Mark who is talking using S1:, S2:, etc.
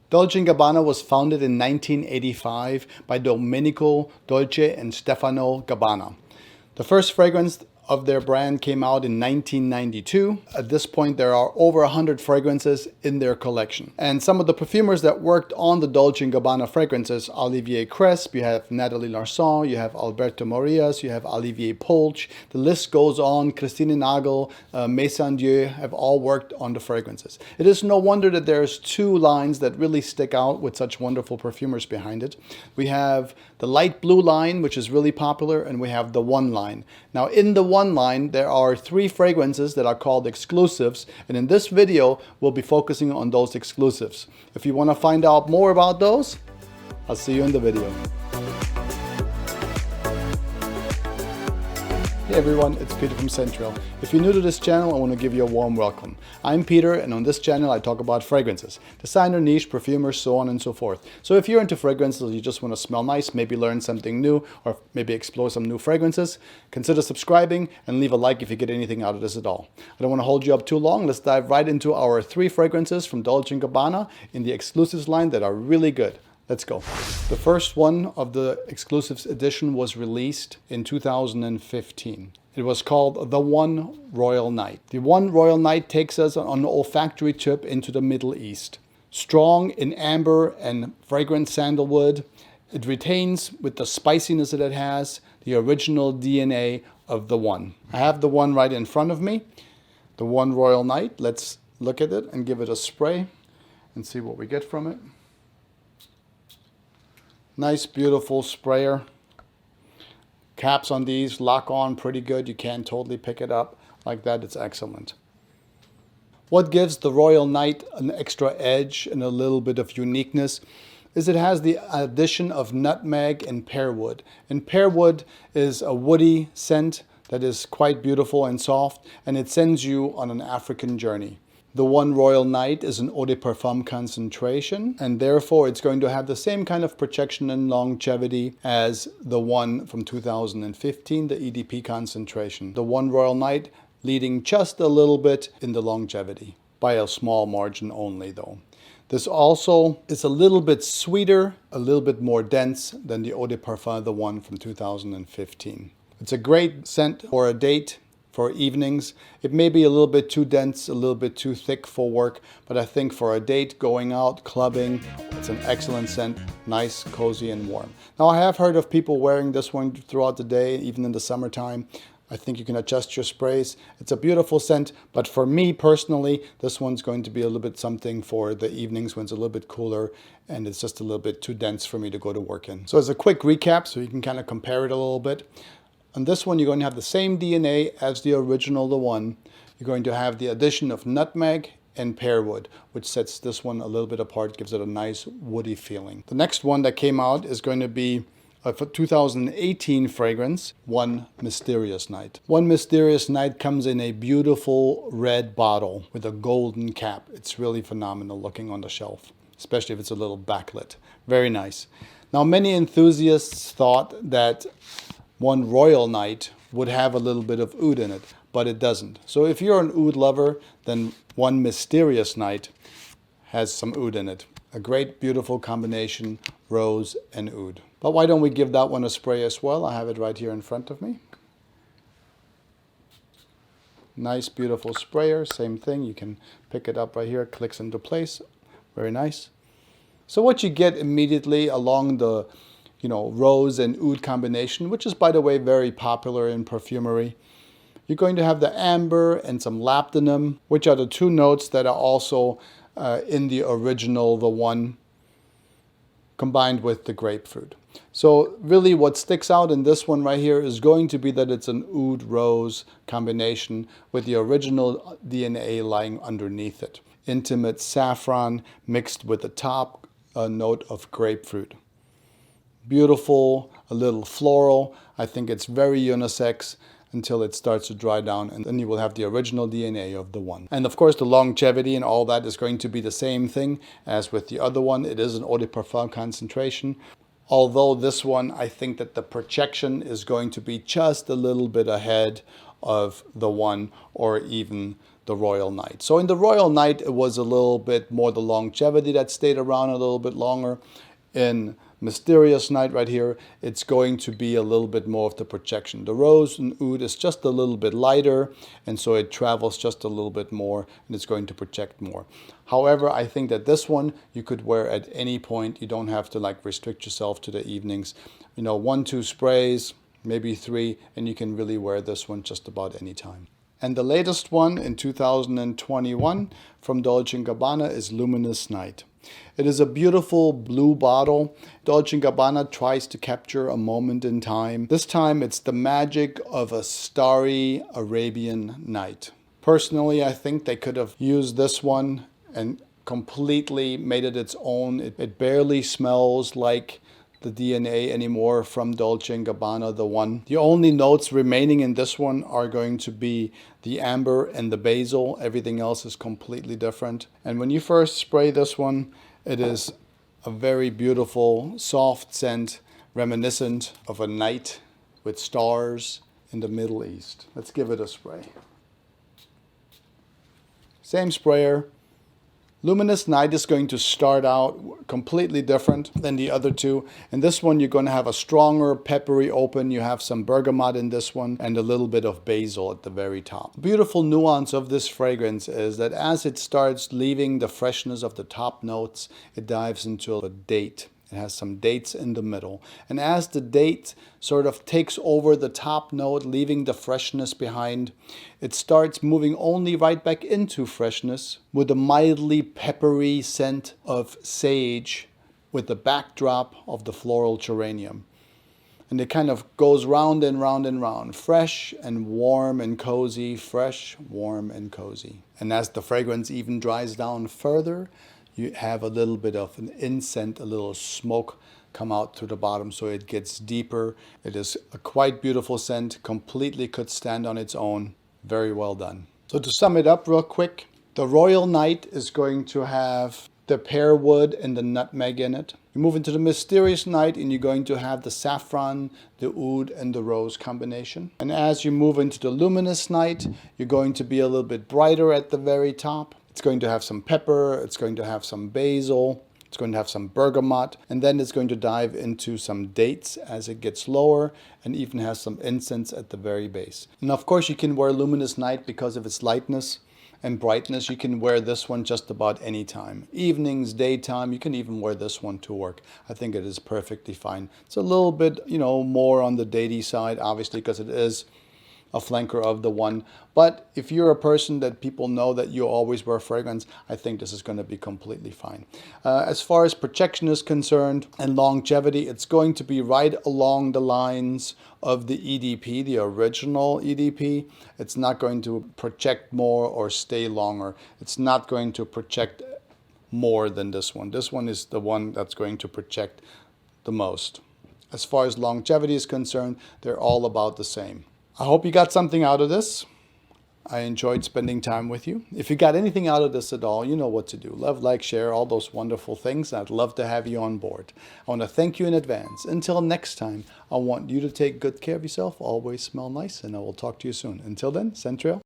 S1: Dolce & Gabbana was founded in 1985 by Domenico Dolce and Stefano Gabbana. The first fragrance of their brand came out in 1992. At this point, there are over 100 fragrances in their collection. And some of the perfumers that worked on the Dolce & Gabbana fragrances, Olivier Cresp, you have Nathalie Larson, you have Alberto Morillas, you have Olivier Polch. The list goes on. Christine Nagel, Maison Dieu have all worked on the fragrances. It is no wonder that there's two lines that really stick out with such wonderful perfumers behind it. We have the light blue line, which is really popular, and we have the one line. Now in the one line, there are three fragrances that are called exclusives, and in this video, we'll be focusing on those exclusives. If you want to find out more about those, I'll see you in the video. Hey everyone, it's Peter from Central. If you're new to this channel, I want to give you a warm welcome. I'm Peter, and on this channel I talk about fragrances, designer, niche, perfumers, so on and so forth. So if you're into fragrances, you just want to smell nice, maybe learn something new, or maybe explore some new fragrances, consider subscribing and leave a like if you get anything out of this at all. I don't want to hold you up too long. Let's dive right into our three fragrances from Dolce & Gabbana in the exclusives line that are really good. Let's go. The first one of the exclusives edition was released in 2015. It was called The One Royal Night. The One Royal Night takes us on an olfactory trip into the Middle East. Strong in amber and fragrant sandalwood, it retains, with the spiciness that it has, the original DNA of The One. I have The One right in front of me. The One Royal Night. Let's look at it and give it a spray and see what we get from it. Nice, beautiful sprayer. Caps on these lock on pretty good. You can't totally pick it up like that. It's excellent. What gives the Royal Night an extra edge and a little bit of uniqueness is it has the addition of nutmeg and pearwood. And pearwood is a woody scent that is quite beautiful and soft, and it sends you on an African journey. The One Royal Night is an eau de parfum concentration, and therefore it's going to have the same kind of projection and longevity as the one from 2015, the EDP concentration. The One Royal Night leading just a little bit in the longevity, by a small margin only though. This also is a little bit sweeter, a little bit more dense than the eau de parfum, the one from 2015. It's a great scent for a date, for evenings. It may be a little bit too dense, a little bit too thick for work, but I think for a date, going out, clubbing, it's an excellent scent, nice, cozy, and warm. Now, I have heard of people wearing this one throughout the day, even in the summertime. I think you can adjust your sprays. It's a beautiful scent, but for me personally, this one's going to be a little bit something for the evenings when it's a little bit cooler and it's just a little bit too dense for me to go to work in. So as a quick recap, so you can kind of compare it a little bit. On this one, you're going to have the same DNA as the original, the one. You're going to have the addition of nutmeg and pearwood, which sets this one a little bit apart, gives it a nice woody feeling. The next one that came out is going to be a 2018 fragrance, One Mysterious Night. One Mysterious Night comes in a beautiful red bottle with a golden cap. It's really phenomenal looking on the shelf, especially if it's a little backlit. Very nice. Now, many enthusiasts thought that One Royal Night would have a little bit of oud in it, but it doesn't. So if you're an oud lover, then One Mysterious Night has some oud in it. A great, beautiful combination, rose and oud. But why don't we give that one a spray as well? I have it right here in front of me. Nice, beautiful sprayer, same thing. You can pick it up right here, it clicks into place. Very nice. So what you get immediately along the rose and oud combination, which is, by the way, very popular in perfumery. You're going to have the amber and some labdanum, which are the two notes that are also in the original, the one, combined with the grapefruit. So really what sticks out in this one right here is going to be that it's an oud rose combination with the original DNA lying underneath it. Intimate saffron mixed with the top note of grapefruit. Beautiful, a little floral. I think it's very unisex until it starts to dry down, and then you will have the original DNA of the one. And of course the longevity and all that is going to be the same thing as with the other one. It is an eau de parfum concentration. Although this one, I think that the projection is going to be just a little bit ahead of the one, or even the Royal Night. So in the Royal Night, it was a little bit more the longevity that stayed around a little bit longer. In Mysterious Night right here, it's going to be a little bit more of the projection. The rose and oud is just a little bit lighter, and so it travels just a little bit more, and it's going to project more. However, I think that this one you could wear at any point. You don't have to like restrict yourself to the evenings. You know, 1-2 sprays, maybe 3, and you can really wear this one just about any time. And the latest one in 2021 from Dolce & Gabbana is Luminous Night. It is a beautiful blue bottle. Dolce & Gabbana tries to capture a moment in time. This time it's the magic of a starry Arabian night. Personally, I think they could have used this one and completely made it its own. It barely smells like the DNA anymore from Dolce & Gabbana, the one. The only notes remaining in this one are going to be the amber and the basil. Everything else is completely different. And when you first spray this one, it is a very beautiful, soft scent, reminiscent of a night with stars in the Middle East. Let's give it a spray. Same sprayer. Luminous Night is going to start out completely different than the other two. In this one, you're going to have a stronger peppery open. You have some bergamot in this one and a little bit of basil at the very top. The beautiful nuance of this fragrance is that as it starts leaving the freshness of the top notes, it dives into a date. It has some dates in the middle. And as the date sort of takes over the top note, leaving the freshness behind, it starts moving only right back into freshness with a mildly peppery scent of sage with the backdrop of the floral geranium. And it kind of goes round and round and round, fresh and warm and cozy, fresh, warm and cozy. And as the fragrance even dries down further, you have a little bit of an incense, a little smoke come out through the bottom, so it gets deeper. It is a quite beautiful scent, completely could stand on its own. Very well done. So to sum it up real quick, the Royal Night is going to have the pear wood and the nutmeg in it. You move into the Mysterious Night and you're going to have the saffron, the oud and the rose combination. And as you move into the Luminous Night, you're going to be a little bit brighter at the very top. It's going to have some pepper, it's going to have some basil, it's going to have some bergamot, and then it's going to dive into some dates as it gets lower, and even has some incense at the very base. And of course you can wear Luminous Night because of its lightness and brightness. You can wear this one just about any time. Evenings, daytime, you can even wear this one to work. I think it is perfectly fine. It's a little bit, you know, more on the datey side, obviously, because it is a flanker of the one. But if you're a person that people know that you always wear fragrance, I think this is going to be completely fine. As far as projection is concerned and longevity, it's going to be right along the lines of the EDP, the original EDP. It's not going to project more or stay longer. It's not going to project more than this one. This one is the one that's going to project the most. As far as longevity is concerned, they're all about the same. I hope you got something out of this. I enjoyed spending time with you. If you got anything out of this at all, you know what to do. Love, like, share, all those wonderful things. I'd love to have you on board. I want to thank you in advance. Until next time, I want you to take good care of yourself. Always smell nice, and I will talk to you soon. Until then, Centrail.